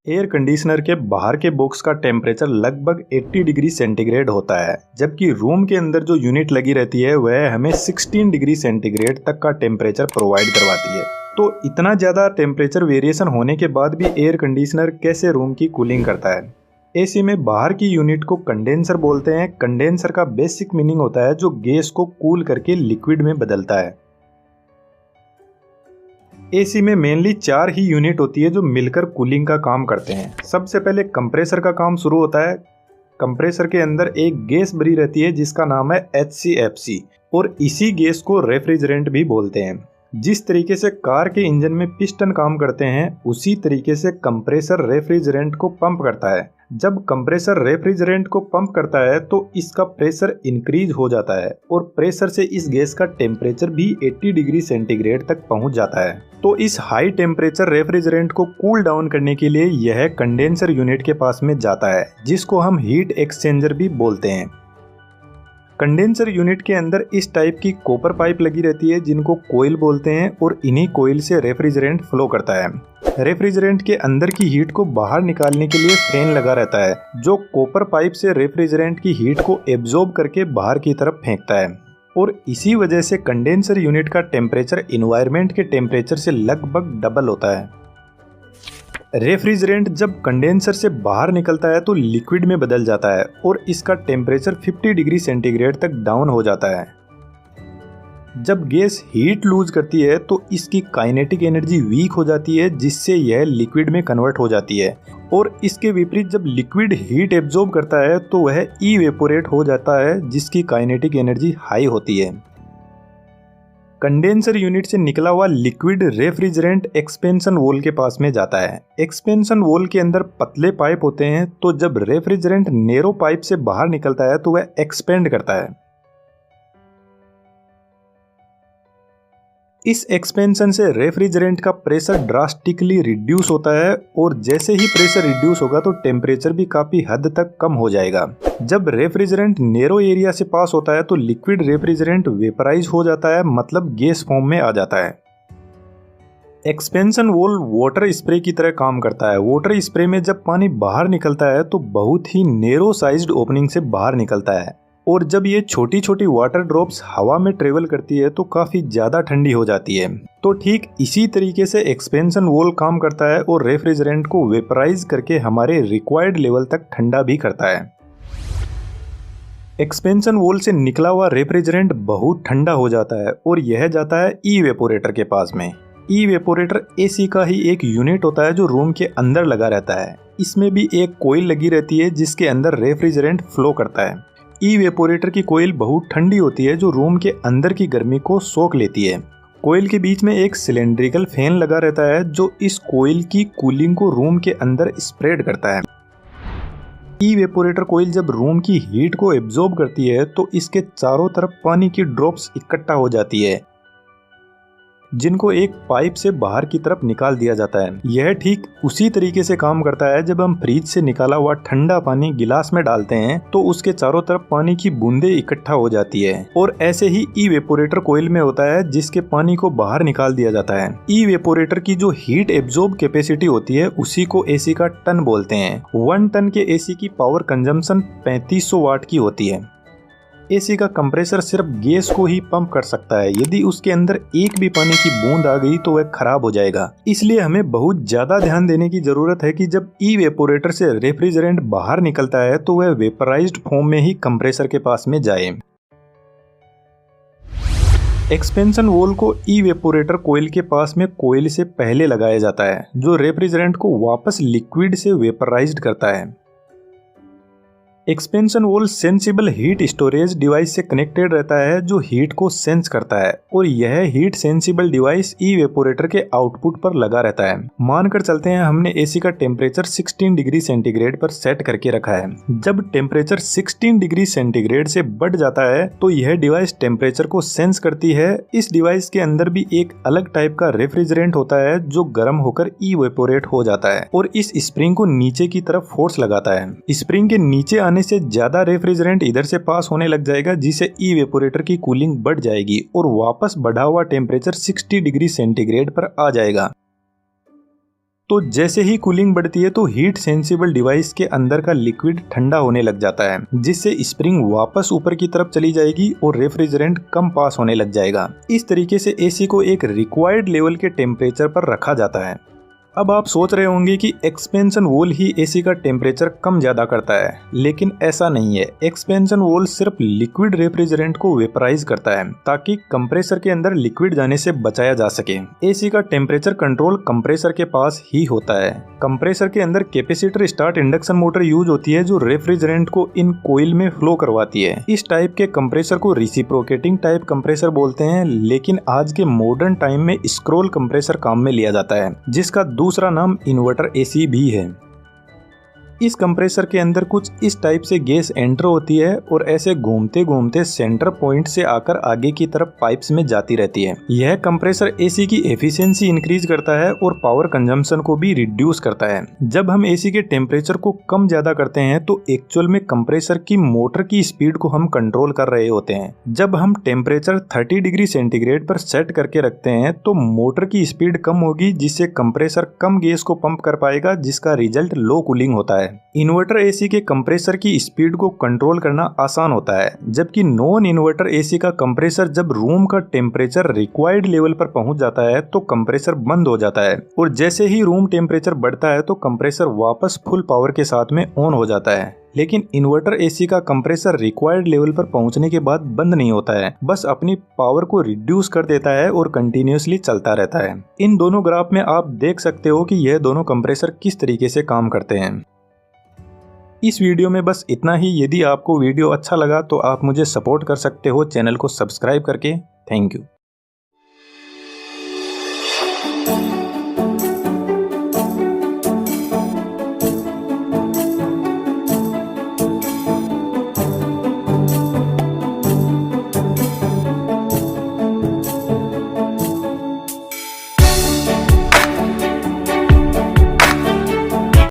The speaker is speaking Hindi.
एयर कंडीशनर के बाहर के बॉक्स का टेम्परेचर लगभग 80 डिग्री सेंटीग्रेड होता है, जबकि रूम के अंदर जो यूनिट लगी रहती है वह हमें 16 डिग्री सेंटीग्रेड तक का टेम्परेचर प्रोवाइड करवाती है। तो इतना ज़्यादा टेम्परेचर वेरिएशन होने के बाद भी एयर कंडीशनर कैसे रूम की कूलिंग करता है। एसी में बाहर की यूनिट को कंडेंसर बोलते हैं। कंडेंसर का बेसिक मीनिंग होता है जो गैस को कूल करके लिक्विड में बदलता है। एसी में मेनली 4 ही यूनिट होती है जो मिलकर कूलिंग का काम करते हैं। सबसे पहले कंप्रेसर का काम शुरू होता है। कंप्रेसर के अंदर एक गैस भरी रहती है जिसका नाम है HCFC और इसी गैस को रेफ्रिजरेंट भी बोलते हैं। जिस तरीके से कार के इंजन में पिस्टन काम करते हैं उसी तरीके से कंप्रेसर रेफ्रिजरेंट को पंप करता है। जब कंप्रेसर रेफ्रिजरेंट को पंप करता है तो इसका प्रेशर इंक्रीज हो जाता है और प्रेशर से इस गैस का टेम्परेचर भी 80 डिग्री सेंटीग्रेड तक पहुंच जाता है। तो इस हाई टेम्परेचर रेफ्रिजरेंट को कूल डाउन करने के लिए यह कंडेंसर यूनिट के पास में जाता है जिसको हम हीट एक्सचेंजर भी बोलते हैं। कंडेंसर यूनिट के अंदर इस टाइप की कॉपर पाइप लगी रहती है जिनको कोयल बोलते हैं और इन्हीं कोयल से रेफ्रिजरेंट फ्लो करता है। रेफ्रिजरेंट के अंदर की हीट को बाहर निकालने के लिए फैन लगा रहता है जो कॉपर पाइप से रेफ्रिजरेंट की हीट को एब्जॉर्ब करके बाहर की तरफ फेंकता है और इसी वजह से कंडेंसर यूनिट का टेम्परेचर एनवायरनमेंट के टेम्परेचर से लगभग डबल होता है। रेफ्रिजरेंट जब कंडेंसर से बाहर निकलता है तो लिक्विड में बदल जाता है और इसका टेम्परेचर 50 डिग्री सेंटीग्रेड तक डाउन हो जाता है। जब गैस हीट लूज करती है तो इसकी काइनेटिक एनर्जी वीक हो जाती है जिससे यह लिक्विड में कन्वर्ट हो जाती है और इसके विपरीत जब लिक्विड हीट एब्जॉर्ब करता है तो वह इवेपोरेट हो जाता है जिसकी काइनेटिक एनर्जी हाई होती है। कंडेंसर यूनिट से निकला हुआ लिक्विड रेफ्रिजरेंट एक्सपेंशन वॉल के पास में जाता है। एक्सपेंशन वॉल के अंदर पतले पाइप होते हैं तो जब रेफ्रिजरेंट नैरो पाइप से बाहर निकलता है तो वह एक्सपेंड करता है। इस एक्सपेंशन से रेफ्रिजरेंट का प्रेशर ड्रास्टिकली रिड्यूस होता है और जैसे ही प्रेशर रिड्यूस होगा तो टेम्परेचर भी काफ़ी हद तक कम हो जाएगा। जब रेफ्रिजरेंट नैरो एरिया से पास होता है तो लिक्विड रेफ्रिजरेंट वेपराइज हो जाता है, मतलब गैस फॉर्म में आ जाता है। एक्सपेंशन वॉल वाटर स्प्रे की तरह काम करता है। वाटर स्प्रे में जब पानी बाहर निकलता है तो बहुत ही नैरो साइज्ड ओपनिंग से बाहर निकलता है और जब ये छोटी छोटी वाटर ड्रॉप्स हवा में ट्रेवल करती है तो काफ़ी ज़्यादा ठंडी हो जाती है। तो ठीक इसी तरीके से एक्सपेंशन वॉल काम करता है और रेफ्रिजरेंट को वेपराइज करके हमारे रिक्वायर्ड लेवल तक ठंडा भी करता है। एक्सपेंशन वॉल से निकला हुआ रेफ्रिजरेंट बहुत ठंडा हो जाता है और यह जाता है इवेपोरेटर के पास में। इवेपोरेटर एसी का ही एक यूनिट होता है जो रूम के अंदर लगा रहता है। इसमें भी एक कोयल लगी रहती है जिसके अंदर रेफ्रिजरेंट फ्लो करता है। इवेपोरेटर की कोयल बहुत ठंडी होती है जो रूम के अंदर की गर्मी को सोख लेती है। कोयल के बीच में एक सिलेंड्रिकल फैन लगा रहता है जो इस कोयल की कूलिंग को रूम के अंदर स्प्रेड करता है। इवेपोरेटर कोयल जब रूम की हीट को एब्जॉर्ब करती है तो इसके चारों तरफ पानी की ड्रॉप्स इकट्ठा हो जाती है जिनको एक पाइप से बाहर की तरफ निकाल दिया जाता है। यह ठीक उसी तरीके से काम करता है जब हम फ्रिज से निकाला हुआ ठंडा पानी गिलास में डालते हैं तो उसके चारों तरफ पानी की बूंदें इकट्ठा हो जाती है और ऐसे ही इवेपोरेटर कोयल में होता है जिसके पानी को बाहर निकाल दिया जाता है। इवेपोरेटर की जो हीट एब्जॉर्ब कैपेसिटी होती है उसी को एसी का टन बोलते हैं। 1 टन के एसी की पावर कंजम्पशन 3500 वाट की होती है। एसी का कंप्रेसर सिर्फ गैस को ही पंप कर सकता है। यदि उसके अंदर एक भी पानी की बूंद आ गई तो वह खराब हो जाएगा। इसलिए हमें बहुत ज्यादा ध्यान देने की जरूरत है कि जब इवेपोरेटर से रेफ्रिजरेंट बाहर निकलता है तो वह वेपराइज्ड फॉर्म में ही कंप्रेसर के पास में जाए। एक्सपेंशन वॉल को इवेपोरेटर कोयल के पास में कोयल से पहले लगाया जाता है जो रेफ्रिजरेंट को वापस लिक्विड से वेपराइज्ड करता है। Expansion valve sensible heat storage device से कनेक्टेड रहता है जो हीट को सेंस करता है और यह हीट सेंसिबल डिवाइस इवेपोरेटर के आउटपुट पर लगा रहता है। मानकर चलते हैं हमने एसी का टेम्परेचर 16 डिग्री सेंटीग्रेड पर सेट करके रखा है। जब टेम्परेचर 16 डिग्री सेंटीग्रेड से बढ़ जाता है तो यह डिवाइस टेम्परेचर को सेंस करती है। इस डिवाइस के अंदर भी एक अलग टाइप का रेफ्रिजरेंट होता है जो गर्म होकर इवेपोरेट हो जाता है और इस स्प्रिंग को नीचे की तरफ फोर्स लगाता है। स्प्रिंग के नीचे आने से ज्यादा रेफ्रिजरेंट इधर से पास होने लग जाएगा जिससे इवेपोरेटर की कूलिंग बढ़ जाएगी और वापस बढ़ा हुआ टेम्परेचर 60 डिग्री सेंटीग्रेड पर आ जाएगा। तो जैसे ही कूलिंग बढ़ती है तो हीट सेंसिबल डिवाइस के अंदर का लिक्विड ठंडा होने लग जाता है, जिससे स्प्रिंग वापस ऊपर की तरफ चली जाएगी और रेफ्रिजरेंट कम पास होने लग जाएगा। इस तरीके से एसी को एक रिक्वायर्ड लेवल के टेम्परेचर पर रखा जाता है। अब आप सोच रहे होंगे कि एक्सपेंशन वॉल ही एसी का टेम्परेचर कम ज्यादा करता है, लेकिन ऐसा नहीं है। एक्सपेंशन वॉल सिर्फ लिक्विड रेफ्रिजरेंट को वेपराइज करता है ताकि कंप्रेसर के अंदर लिक्विड जाने से बचाया जा सके। एसी का टेम्परेचर कंट्रोल कंप्रेसर के पास ही होता है। कंप्रेसर के अंदर capacitor start induction motor use होती है जो रेफ्रिजरेंट को इन कोइल में फ्लो करवाती है। इस टाइप के कंप्रेसर को रिसिप्रोकेटिंग टाइप कंप्रेसर बोलते हैं, लेकिन आज के मॉडर्न टाइम में स्क्रोल कंप्रेसर काम में लिया जाता है, जिसका दूसरा नाम इन्वर्टर एसी भी है। इस कंप्रेसर के अंदर कुछ इस टाइप से गैस एंटर होती है और ऐसे घूमते घूमते सेंटर पॉइंट से आकर आगे की तरफ पाइप्स में जाती रहती है। यह कंप्रेसर एसी की एफिशिएंसी इंक्रीज करता है और पावर कंजम्पशन को भी रिड्यूस करता है। जब हम एसी के टेम्परेचर को कम ज्यादा करते हैं तो एक्चुअल में कंप्रेसर की मोटर की स्पीड को हम कंट्रोल कर रहे होते हैं। जब हम टेम्परेचर 30 डिग्री सेंटीग्रेड पर सेट करके रखते हैं तो मोटर की स्पीड कम होगी, जिससे कंप्रेसर कम गैस को पंप कर पाएगा, जिसका रिजल्ट लो कूलिंग होता है। इन्वर्टर एसी के कंप्रेसर की स्पीड को कंट्रोल करना आसान होता है, जबकि नॉन इन्वर्टर एसी का कंप्रेसर जब रूम का टेम्परेचर रिक्वायर्ड लेवल पर पहुंच जाता है तो कंप्रेसर बंद हो जाता है और जैसे ही रूम टेम्परेचर बढ़ता है तो कंप्रेसर वापस फुल पावर के साथ में ऑन हो जाता है। लेकिन इन्वर्टर एसी का कंप्रेसर रिक्वायर्ड लेवल पर पहुंचने के बाद बंद नहीं होता है, बस अपनी पावर को रिड्यूस कर देता है और कंटिन्यूसली चलता रहता है। इन दोनों ग्राफ में आप देख सकते हो कि यह दोनों कंप्रेसर किस तरीके से काम करते हैं। इस वीडियो में बस इतना ही। यदि आपको वीडियो अच्छा लगा तो आप मुझे सपोर्ट कर सकते हो चैनल को सब्सक्राइब करके। Thank you.